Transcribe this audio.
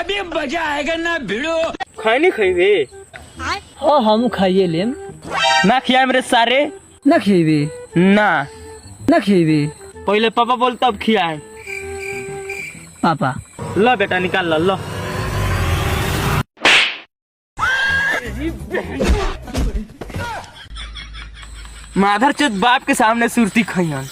अभी मजा आएगा ना भिड़ो। खाई खाइबे हाँ हम खाइए लेम। ना खिया मेरे सारे न खिएबे ना न खिएबे। पहले पापा बोल तब खियाए। पापा लो बेटा निकाल लो माधर चोद बाप के सामने सुरती खइयन।